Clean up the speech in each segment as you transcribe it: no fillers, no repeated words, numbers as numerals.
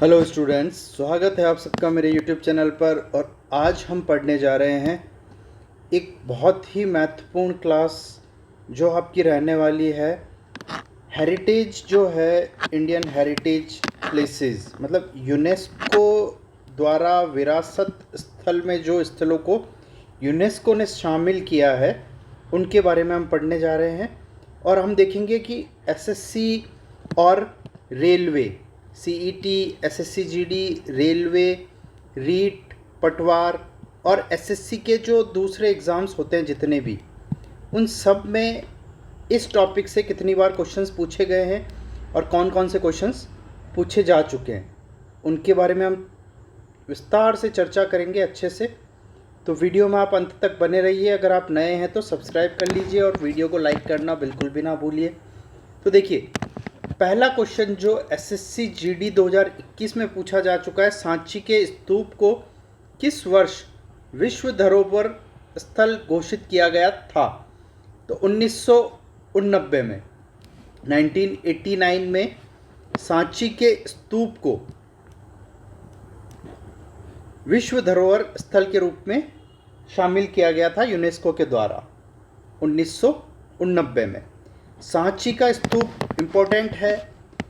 Hello students, स्वागत है आप सबका मेरे यूट्यूब चैनल पर। और आज हम पढ़ने जा रहे हैं एक बहुत ही महत्वपूर्ण क्लास जो आपकी रहने वाली है हेरिटेज, जो है इंडियन हेरिटेज प्लेसेस, मतलब यूनेस्को द्वारा विरासत स्थल में जो स्थलों को यूनेस्को ने शामिल किया है उनके बारे में हम पढ़ने जा रहे हैं। और हम देखेंगे कि एसएससी और railway, CET, SSC GD, railway, REET, पटवार और एसएससी के जो दूसरे एग्ज़ाम्स होते हैं जितने भी, उन सब में इस टॉपिक से कितनी बार क्वेश्चंस पूछे गए हैं और कौन कौन से क्वेश्चंस पूछे जा चुके हैं उनके बारे में हम विस्तार से चर्चा करेंगे अच्छे से। तो वीडियो में आप अंत तक बने रहिए। अगर आप नए हैं तो सब्सक्राइब कर लीजिए और वीडियो को लाइक करना बिल्कुल भी ना भूलिए। तो देखिए, पहला क्वेश्चन जो एसएससी जीडी 2021 में पूछा जा चुका है, सांची के स्तूप को किस वर्ष विश्व धरोहर स्थल घोषित किया गया था? तो 1989 में, 1989 में सांची के स्तूप को विश्व धरोहर स्थल के रूप में शामिल किया गया था यूनेस्को के द्वारा 1989 में। सांची का स्तूप इम्पोर्टेंट है,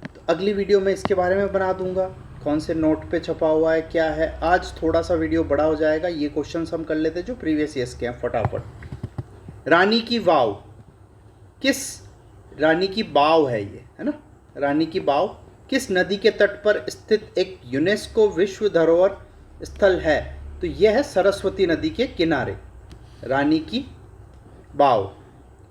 तो अगली वीडियो में इसके बारे में बना दूंगा, कौन से नोट पे छपा हुआ है, क्या है। आज थोड़ा सा वीडियो बड़ा हो जाएगा, ये क्वेश्चंस हम कर लेते जो प्रीवियस ईयर्स के हैं फटाफट। रानी की वाव रानी की बाव है ये, है ना। रानी की बाव किस नदी के तट पर स्थित एक यूनेस्को विश्व धरोहर स्थल है? तो यह है सरस्वती नदी के किनारे रानी की बाव।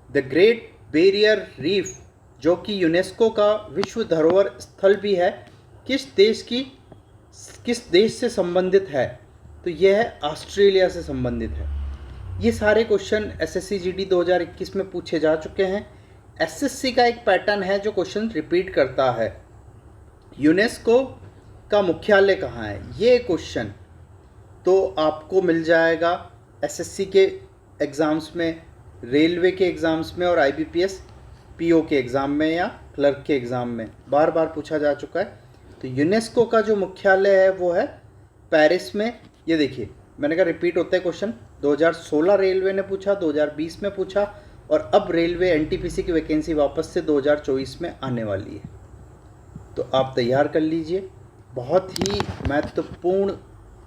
द ग्रेट बैरियर रीफ, जो कि यूनेस्को का विश्व धरोहर स्थल भी है, किस देश से संबंधित है? तो यह है ऑस्ट्रेलिया से संबंधित है। ये सारे क्वेश्चन एसएससी जीडी 2021 में पूछे जा चुके हैं। एसएससी का एक पैटर्न है जो क्वेश्चन रिपीट करता है। यूनेस्को का मुख्यालय कहाँ है, ये क्वेश्चन तो आपको मिल जाएगा एसएससी के एग्ज़ाम्स में, रेलवे के एग्ज़ाम्स में और आईबीपीएस पीओ के एग्ज़ाम में या क्लर्क के एग्ज़ाम में बार बार पूछा जा चुका है। तो यूनेस्को का जो मुख्यालय है वो है पेरिस में। ये देखिए, मैंने कहा रिपीट होता है क्वेश्चन। 2016 रेलवे ने पूछा, 2020 में पूछा, और अब रेलवे एनटीपीसी की वैकेंसी वापस से 2024 में आने वाली है। तो आप तैयार कर लीजिए, बहुत ही महत्वपूर्ण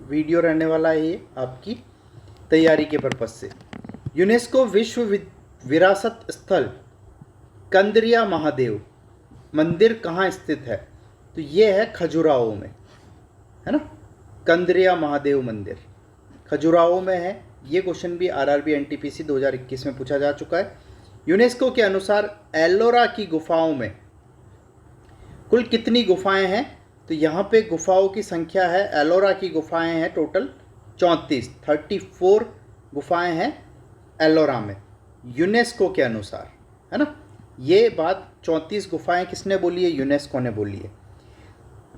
वीडियो रहने वाला है ये आपकी तैयारी के पर्पज़ से। यूनेस्को विश्व विरासत स्थल कंदरिया महादेव मंदिर कहाँ स्थित है? तो ये है खजुराहो में, है ना। कंदरिया महादेव मंदिर खजुराहो में है। ये क्वेश्चन भी आरआरबी एनटीपीसी 2021 में पूछा जा चुका है। यूनेस्को के अनुसार एलोरा की गुफाओं में कुल कितनी गुफाएं हैं? तो यहाँ पे गुफाओं की संख्या है, एलोरा की गुफाएं हैं टोटल 34 गुफाएं हैं एलोरा में यूनेस्को के अनुसार, है ना। ये बात 34 गुफाएं किसने बोली है? यूनेस्को ने बोली है।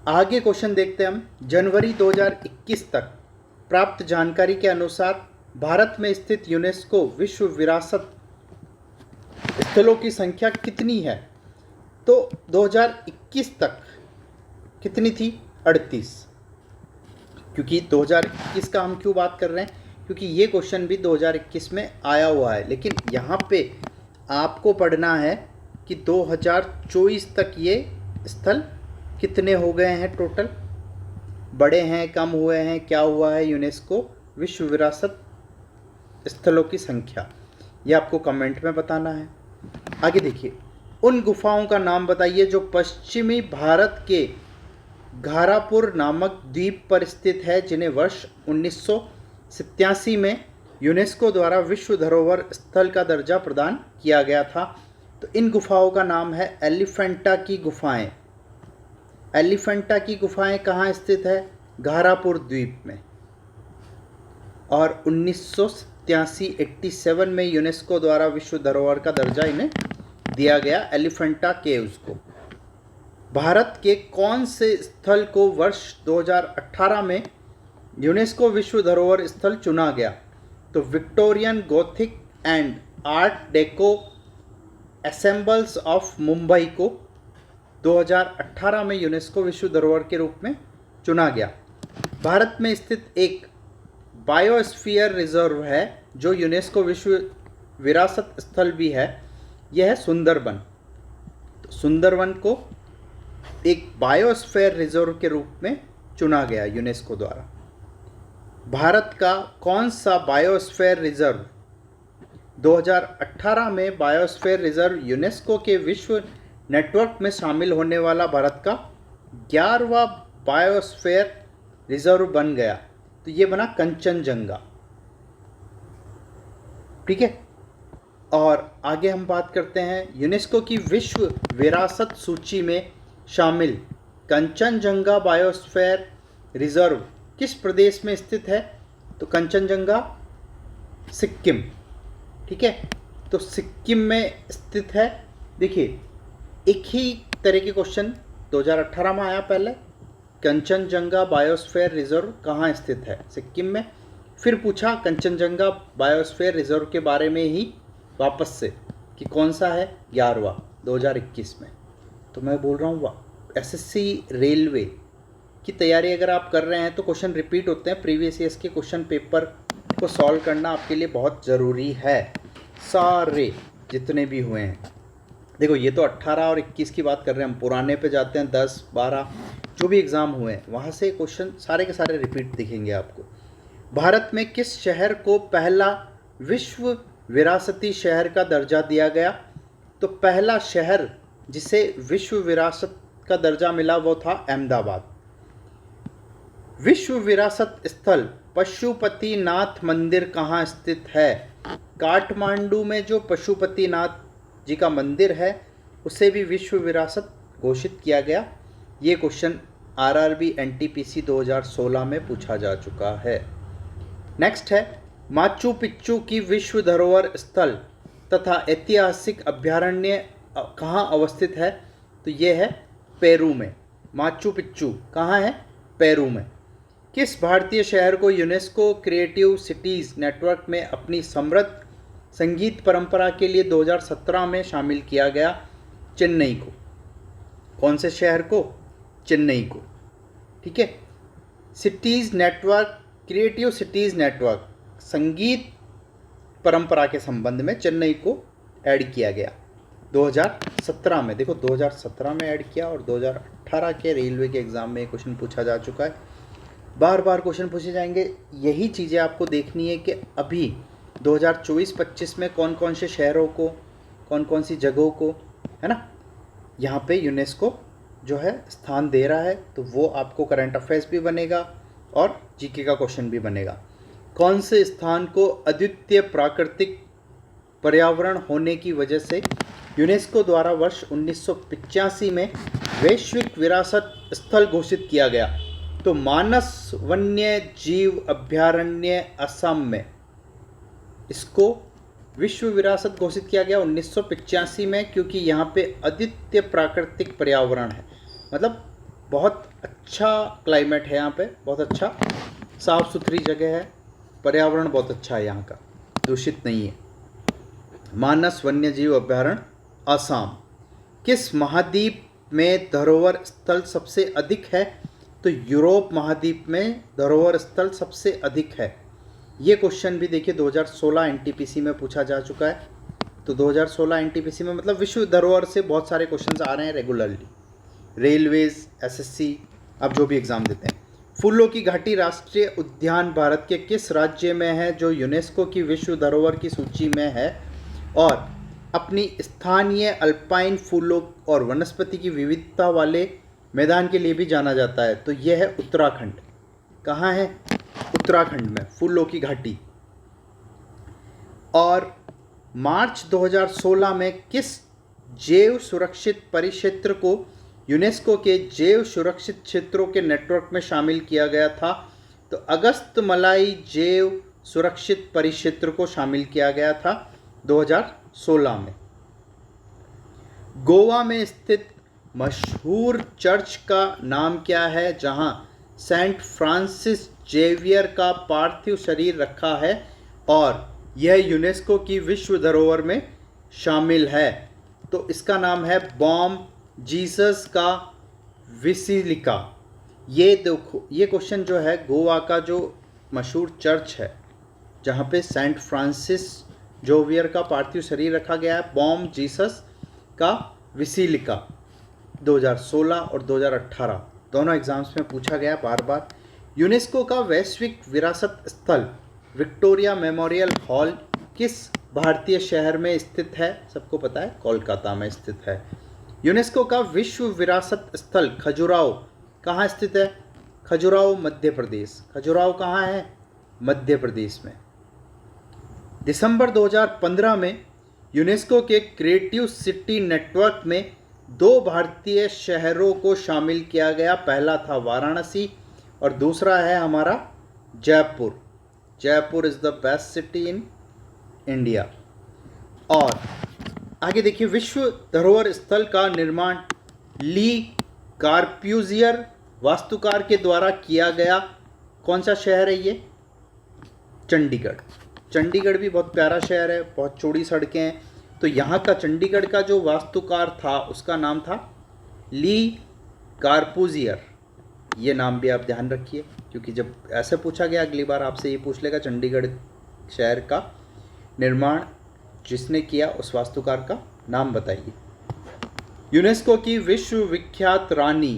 आगे क्वेश्चन देखते हैं हम। जनवरी 2021 तक प्राप्त जानकारी के अनुसार भारत में स्थित यूनेस्को विश्व विरासत स्थलों की संख्या कितनी है? तो 2021 तक कितनी थी? 38। क्योंकि 2021 का हम क्यों बात कर रहे हैं? क्योंकि ये क्वेश्चन भी 2021 में आया हुआ है, लेकिन यहाँ पे आपको पढ़ना है कि 2024 तक ये स्थल कितने हो गए हैं टोटल, बड़े हैं, कम हुए हैं, क्या हुआ है यूनेस्को विश्व विरासत स्थलों की संख्या, ये आपको कमेंट में बताना है। आगे देखिए, उन गुफाओं का नाम बताइए जो पश्चिमी भारत के घारापुर नामक द्वीप पर स्थित है, जिन्हें वर्ष 1987 में यूनेस्को द्वारा विश्व धरोहर स्थल का दर्जा प्रदान किया गया था। तो इन गुफाओं का नाम है एलिफेंटा की गुफाएं। एलिफेंटा की गुफाएं कहाँ स्थित है? घारापुर द्वीप में। और 1987 में यूनेस्को द्वारा विश्व धरोहर का दर्जा इन्हें दिया गया, एलिफेंटा केव्स को। भारत के कौन से स्थल को वर्ष 2018 में यूनेस्को विश्व धरोहर स्थल चुना गया? तो Victorian Gothic and Art Deco ensembles of Mumbai को 2018 में यूनेस्को विश्व धरोहर के रूप में चुना गया। भारत में स्थित एक बायोस्फीयर रिजर्व है जो यूनेस्को विश्व विरासत स्थल भी है, यह है सुंदरबन। तो सुंदरबन को एक बायोस्फीयर रिजर्व के रूप में चुना गया यूनेस्को द्वारा। भारत का कौन सा बायोस्फीयर रिजर्व 2018 में बायोस्फीयर रिजर्व यूनेस्को के विश्व नेटवर्क में शामिल होने वाला भारत का 11वां बायोस्फीयर रिजर्व बन गया? तो ये बना कंचनजंगा। ठीक है, और आगे हम बात करते हैं यूनेस्को की विश्व विरासत सूची में शामिल कंचनजंगा बायोस्फीयर रिजर्व किस प्रदेश में स्थित है? तो कंचनजंगा सिक्किम। ठीक है, तो सिक्किम में स्थित है। देखिए, एक ही तरह के क्वेश्चन 2018 में आया पहले, कंचनजंगा बायोस्फीयर रिजर्व कहाँ स्थित है? सिक्किम में। फिर पूछा कंचनजंगा बायोस्फीयर रिजर्व के बारे में ही वापस से कि कौन सा है? 11वां 2021 में। तो मैं बोल रहा हूँ एसएससी रेलवे की तैयारी अगर आप कर रहे हैं तो क्वेश्चन रिपीट होते हैं। प्रीवियस ईयर्स के क्वेश्चन पेपर को सॉल्व करना आपके लिए बहुत ज़रूरी है, सारे जितने भी हुए हैं। देखो, ये तो 18 और 21 की बात कर रहे हैं, हम पुराने पे जाते हैं 10, 12 जो भी एग्ज़ाम हुए हैं वहाँ से क्वेश्चन सारे के सारे रिपीट दिखेंगे आपको। भारत में किस शहर को पहला विश्व विरासती शहर का दर्जा दिया गया? तो पहला शहर जिसे विश्व विरासत का दर्जा मिला वो था अहमदाबाद। विश्व विरासत स्थल पशुपतिनाथ मंदिर कहाँ स्थित है? काठमांडू में जो पशुपतिनाथ जी का मंदिर है उसे भी विश्व विरासत घोषित किया गया। ये क्वेश्चन आरआरबी एनटीपीसी 2016 में पूछा जा चुका है। नेक्स्ट है, माचू पिच्चू की विश्व धरोहर स्थल तथा ऐतिहासिक अभ्यारण्य कहाँ अवस्थित है? तो ये है पेरू में। माचू पिच्चू कहाँ है? पेरू में। किस भारतीय शहर को यूनेस्को क्रिएटिव सिटीज़ नेटवर्क में अपनी समृद्ध संगीत परंपरा के लिए 2017 में शामिल किया गया? चेन्नई को। कौन से शहर को? चेन्नई को। ठीक है, cities network, creative cities network, संगीत परंपरा के संबंध में चेन्नई को ऐड किया गया 2017 में। देखो, 2017 में ऐड किया और 2018 के रेलवे के एग्ज़ाम में क्वेश्चन पूछा जा चुका है। बार बार क्वेश्चन पूछे जाएंगे। यही चीज़ें आपको देखनी है कि अभी 2024-25 में कौन कौन से शहरों को, कौन कौन सी जगहों को, है ना, यहाँ पे यूनेस्को जो है स्थान दे रहा है। तो वो आपको करंट अफेयर्स भी बनेगा और जीके का क्वेश्चन भी बनेगा। कौन से स्थान को अद्वितीय प्राकृतिक पर्यावरण होने की वजह से यूनेस्को द्वारा वर्ष 1985 में वैश्विक विरासत स्थल घोषित किया गया? तो मानस वन्य जीव अभ्यारण्य असम में इसको विश्व विरासत घोषित किया गया 1985 में, क्योंकि यहाँ पे अद्वितीय प्राकृतिक पर्यावरण है। मतलब बहुत अच्छा क्लाइमेट है यहाँ पे, बहुत अच्छा साफ़ सुथरी जगह है, पर्यावरण बहुत अच्छा है यहाँ का, दूषित नहीं है। मानस वन्य जीव अभ्यारण्य असम। किस महाद्वीप में धरोहर स्थल सबसे अधिक है? तो यूरोप महाद्वीप में धरोहर स्थल सबसे अधिक है। ये क्वेश्चन भी देखिए 2016 एनटीपीसी में पूछा जा चुका है। तो 2016 एनटीपीसी में मतलब विश्व धरोहर से बहुत सारे क्वेश्चंस आ रहे हैं रेगुलरली, रेलवेज, एसएससी, आप जो भी एग्ज़ाम देते हैं। फूलों की घाटी राष्ट्रीय उद्यान भारत के किस राज्य में है जो यूनेस्को की विश्व धरोहर की सूची में है और अपनी स्थानीय अल्पाइन फूलों और वनस्पति की विविधता वाले मैदान के लिए भी जाना जाता है? तो यह है उत्तराखंड। कहाँ है? उत्तराखंड में फूलों की घाटी। और मार्च 2016 में किस जैव सुरक्षित परिक्षेत्र को यूनेस्को के जैव सुरक्षित क्षेत्रों के नेटवर्क में शामिल किया गया था? तो अगस्त मलाई जैव सुरक्षित परिक्षेत्र को शामिल किया गया था 2016 में। गोवा में स्थित मशहूर चर्च का नाम क्या है जहां सेंट फ्रांसिस जेवियर का पार्थिव शरीर रखा है और यह यूनेस्को की विश्व धरोहर में शामिल है? तो इसका नाम है बॉम जीसस का बेसिलिका। ये देखो, ये क्वेश्चन जो है गोवा का जो मशहूर चर्च है जहाँ पे सेंट फ्रांसिस जोवियर का पार्थिव शरीर रखा गया है, बॉम जीसस का विसिलिका, 2016 और 2018 दोनों एग्जाम्स में पूछा गया बार बार। यूनेस्को का वैश्विक विरासत स्थल विक्टोरिया मेमोरियल हॉल किस भारतीय शहर में स्थित है? सबको पता है, कोलकाता में स्थित है। यूनेस्को का विश्व विरासत स्थल खजुराहो कहाँ स्थित है? खजुराहो मध्य प्रदेश। खजुराहो कहाँ है? मध्य प्रदेश में। दिसंबर 2015 में यूनेस्को के क्रिएटिव सिटी नेटवर्क में 2 भारतीय शहरों को शामिल किया गया। पहला था वाराणसी और दूसरा है हमारा Jaipur. Jaipur is the best city in India. और आगे देखिए, विश्व धरोहर स्थल का निर्माण ली कार्प्यूजियर वास्तुकार के द्वारा किया गया। कौन सा शहर है ये? चंडीगढ़। चंडीगढ़ भी बहुत प्यारा शहर है, बहुत चौड़ी सड़कें हैं। तो यहाँ का चंडीगढ़ का जो वास्तुकार था उसका नाम था ली कार्प्यूजियर। ये नाम भी आप ध्यान रखिए, क्योंकि जब ऐसे पूछा गया अगली बार आपसे ये पूछ लेगा चंडीगढ़ शहर का निर्माण जिसने किया उस वास्तुकार का नाम बताइए। यूनेस्को की विश्व विख्यात रानी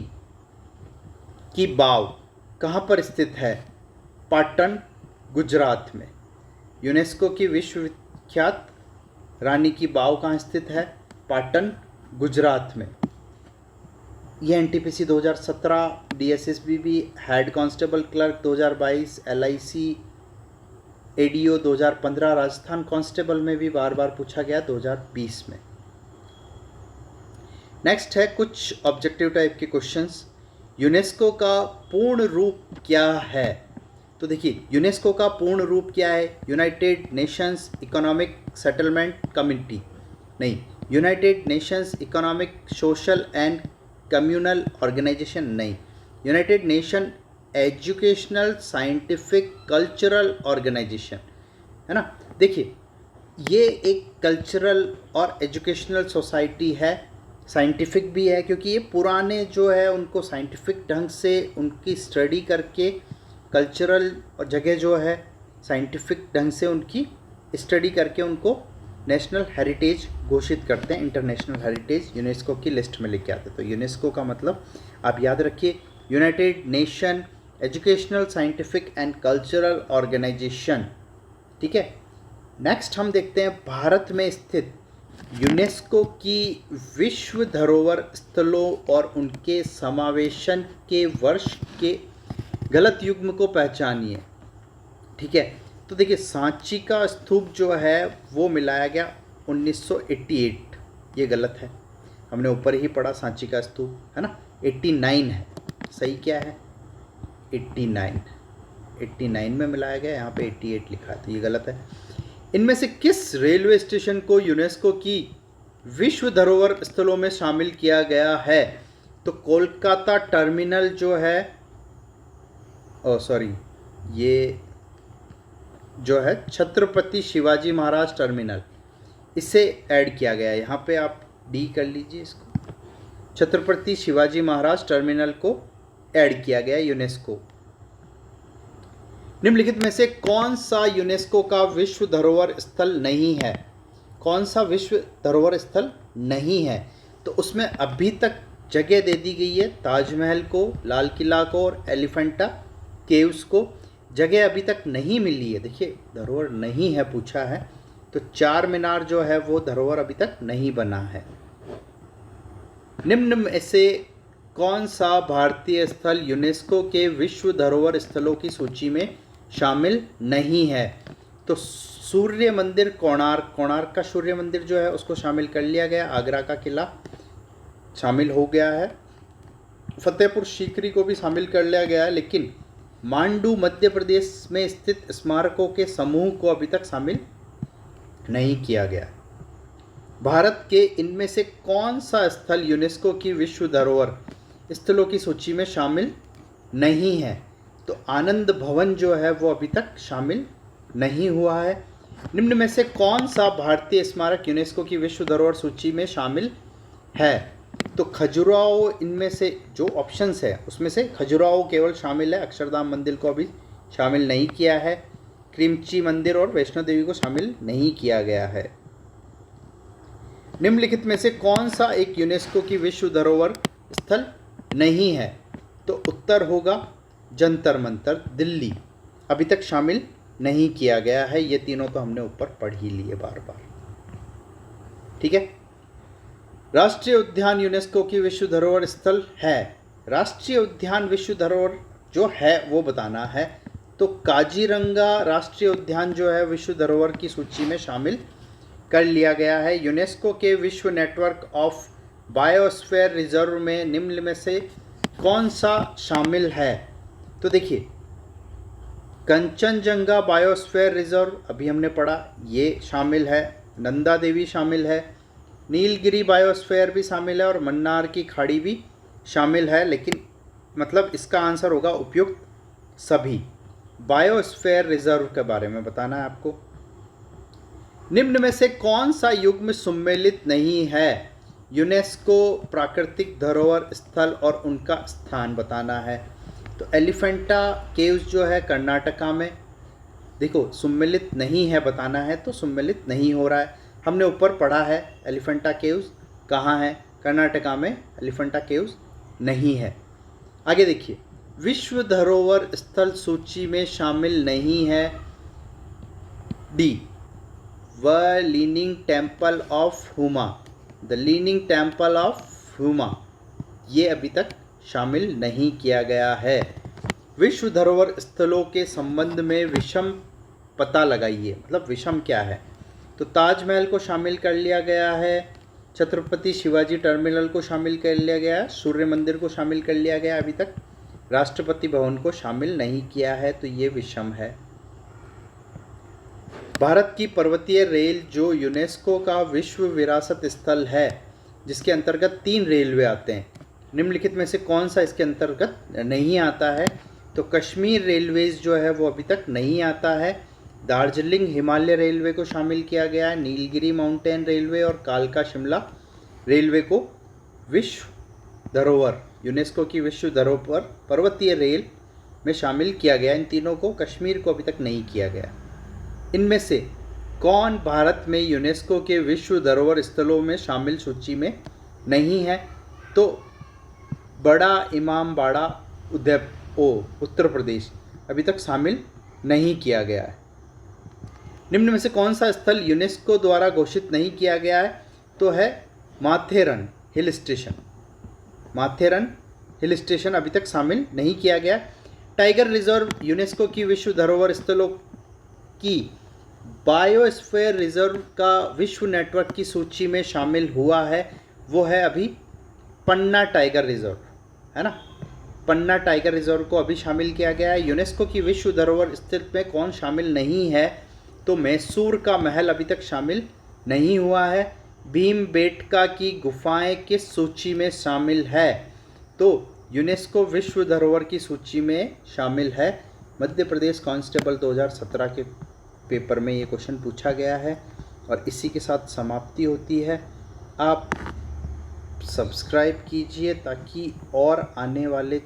की बाव कहाँ पर स्थित है? पाटन, गुजरात में। यूनेस्को की विश्व विख्यात रानी की बाव कहाँ स्थित है? पाटन, गुजरात में। यह NTPC 2017, DSSB head constable clerk 2022, LIC ADO 2015, Rajasthan constable में भी बार बार पूछा गया 2020 में। नेक्स्ट है कुछ ऑब्जेक्टिव टाइप के क्वेश्चंस। यूनेस्को का पूर्ण रूप क्या है? तो देखिए, यूनेस्को का पूर्ण रूप क्या है? United Nations economic settlement community नहीं, United Nations economic social and communal organisation नहीं, United Nation educational scientific cultural organisation, है ना। देखिए, ये एक कल्चरल और एजुकेशनल सोसाइटी है, साइंटिफिक भी है, क्योंकि ये पुराने जो है उनको साइंटिफिक ढंग से उनकी स्टडी करके, कल्चरल और जगह जो है साइंटिफिक ढंग से उनकी स्टडी करके उनको नेशनल हेरिटेज घोषित करते हैं, इंटरनेशनल हेरिटेज यूनेस्को की लिस्ट में लेके आते हैं। तो यूनेस्को का मतलब आप याद रखिए, United Nation educational Scientific and Cultural Organization, ठीक है। नेक्स्ट हम देखते हैं भारत में स्थित यूनेस्को की विश्व धरोहर स्थलों और उनके समावेशन के वर्ष के गलत युग्म को पहचानिए, ठीक है। तो देखिए, सांची का स्तूप जो है वो मिलाया गया 1988, ये गलत है, हमने ऊपर ही पढ़ा सांची का स्तूप, है ना। 89 है, सही क्या है? 89 में मिलाया गया, यहाँ पे 88 लिखा है, तो ये गलत है। इनमें से किस रेलवे स्टेशन को यूनेस्को की विश्व धरोहर स्थलों में शामिल किया गया है? तो कोलकाता टर्मिनल जो है, ये जो है छत्रपति शिवाजी महाराज टर्मिनल, इसे ऐड किया गया है। यहाँ पे आप डी कर लीजिए इसको, छत्रपति शिवाजी महाराज टर्मिनल को ऐड किया गया यूनेस्को। निम्नलिखित में से कौन सा यूनेस्को का विश्व धरोहर स्थल नहीं है? कौन सा विश्व धरोहर स्थल नहीं है? तो उसमें अभी तक जगह दे दी गई है ताजमहल को, लाल किला को और एलिफेंटा केव्स को, जगह अभी तक नहीं मिली है। देखिए, धरोहर नहीं है पूछा है, तो चार मीनार जो है वो धरोहर अभी तक नहीं बना है। निम्न में से कौन सा भारतीय स्थल यूनेस्को के विश्व धरोहर स्थलों की सूची में शामिल नहीं है? तो सूर्य मंदिर कोणार्क का सूर्य मंदिर जो है उसको शामिल कर लिया गया, आगरा का किला शामिल हो गया है, फतेहपुर सीकरी को भी शामिल कर लिया गया है, लेकिन मांडू मध्य प्रदेश में स्थित स्मारकों के समूह को अभी तक शामिल नहीं किया गया। भारत के इनमें से कौन सा स्थल यूनेस्को की विश्व धरोहर स्थलों की सूची में शामिल नहीं है? तो आनंद भवन जो है वो अभी तक शामिल नहीं हुआ है। निम्न में से कौन सा भारतीय स्मारक यूनेस्को की विश्व धरोहर सूची में शामिल है? तो खजुराहो इनमें से जो ऑप्शंस है उसमें से खजुराहो केवल शामिल है, अक्षरधाम मंदिर को अभी शामिल नहीं किया है, क्रिमची मंदिर और वैष्णो देवी को शामिल नहीं किया गया है। निम्नलिखित में से कौन सा एक यूनेस्को की विश्व धरोहर स्थल नहीं है? तो उत्तर होगा जंतर मंतर दिल्ली, अभी तक शामिल नहीं किया गया है। ये तीनों तो हमने ऊपर पढ़ ही लिए बार बार, ठीक है। राष्ट्रीय उद्यान यूनेस्को की विश्व धरोहर स्थल है। राष्ट्रीय उद्यान विश्व धरोहर जो है वो बताना है। तो काजीरंगा राष्ट्रीय उद्यान जो है विश्व धरोहर की सूची में शामिल कर लिया गया है। यूनेस्को के विश्व नेटवर्क ऑफ बायोस्फीयर रिजर्व में निम्न में से कौन सा शामिल है? तो देखिए, कंचनजंगा बायोस्फीयर रिजर्व अभी हमने पढ़ा, ये शामिल है। नंदा देवी शामिल है, नीलगिरी बायोस्फीयर भी शामिल है और मन्नार की खाड़ी भी शामिल है। लेकिन मतलब इसका आंसर होगा उपयुक्त सभी। बायोस्फीयर रिजर्व के बारे में बताना है आपको। निम्न में से कौन सा युग्म सम्मिलित नहीं है? यूनेस्को प्राकृतिक धरोहर स्थल और उनका स्थान बताना है। तो एलिफेंटा केव्स जो है कर्नाटका में, देखो सम्मिलित नहीं है बताना है, तो सम्मिलित नहीं हो रहा है। हमने ऊपर पढ़ा है एलिफेंटा केव्स कहाँ है, कर्नाटका में एलिफेंटा केव्स नहीं है। आगे देखिए, विश्व धरोहर स्थल सूची में शामिल नहीं है। डी, व leaning temple of Huma, the leaning temple of Huma, ये अभी तक शामिल नहीं किया गया है। विश्व धरोहर स्थलों के संबंध में विषम पता लगाइए, मतलब विषम क्या है? तो ताजमहल को शामिल कर लिया गया है, छत्रपति शिवाजी टर्मिनल को शामिल कर लिया गया, सूर्य मंदिर को शामिल कर लिया गया, अभी तक राष्ट्रपति भवन को शामिल नहीं किया है, तो ये विषम है। भारत की पर्वतीय रेल जो यूनेस्को का विश्व विरासत स्थल है, जिसके अंतर्गत 3 रेलवे आते हैं, निम्नलिखित में से कौन सा इसके अंतर्गत नहीं आता है? तो कश्मीर रेलवेज जो है वो अभी तक नहीं आता है। दार्जिलिंग हिमालय रेलवे को शामिल किया गया है, नीलगिरी माउंटेन रेलवे और कालका शिमला रेलवे को विश्व धरोहर, यूनेस्को की विश्व धरोहर पर्वतीय रेल में शामिल किया गया। इन तीनों को, कश्मीर को अभी तक नहीं किया गया। इनमें से कौन भारत में यूनेस्को के विश्व धरोहर स्थलों में शामिल सूची में नहीं है? तो बड़ा इमामबाड़ा उत्तर प्रदेश अभी तक शामिल नहीं किया गया है। निम्न में से कौन सा स्थल यूनेस्को द्वारा घोषित नहीं किया गया है? तो है माथेरन हिल स्टेशन। माथेरन हिल स्टेशन अभी तक शामिल नहीं किया गया। टाइगर रिजर्व यूनेस्को की विश्व धरोहर स्थलों की बायोस्फीयर रिजर्व का विश्व नेटवर्क की सूची में शामिल हुआ है, वो है अभी पन्ना टाइगर रिजर्व, है ना। पन्ना टाइगर रिजर्व को अभी शामिल किया गया है। यूनेस्को की विश्व धरोहर स्थल में कौन शामिल नहीं है? तो मैसूर का महल अभी तक शामिल नहीं हुआ है। भीमबेटका की गुफाएं किस सूची में शामिल है? तो यूनेस्को विश्व धरोहर की सूची में शामिल है। मध्य प्रदेश कांस्टेबल 2017 के पेपर में ये क्वेश्चन पूछा गया है और इसी के साथ समाप्ति होती है। आप सब्सक्राइब कीजिए ताकि और आने वाले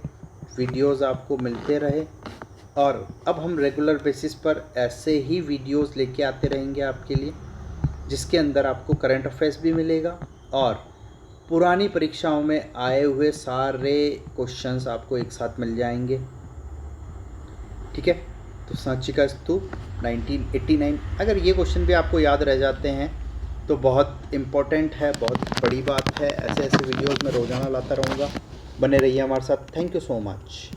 वीडियोस आपको मिलते रहे, और अब हम रेगुलर बेसिस पर ऐसे ही वीडियोस लेके आते रहेंगे आपके लिए, जिसके अंदर आपको करंट अफेयर्स भी मिलेगा और पुरानी परीक्षाओं में आए हुए सारे क्वेश्चंस आपको एक साथ मिल जाएंगे, ठीक है। तो सांची का स्तूप 1989, अगर ये क्वेश्चन भी आपको याद रह जाते हैं तो बहुत इम्पोर्टेंट है, बहुत बड़ी बात है। ऐसे ऐसे वीडियोस मैं रोज़ाना लाता रहूँगा, बने रहिए हमारे साथ। Thank you so much.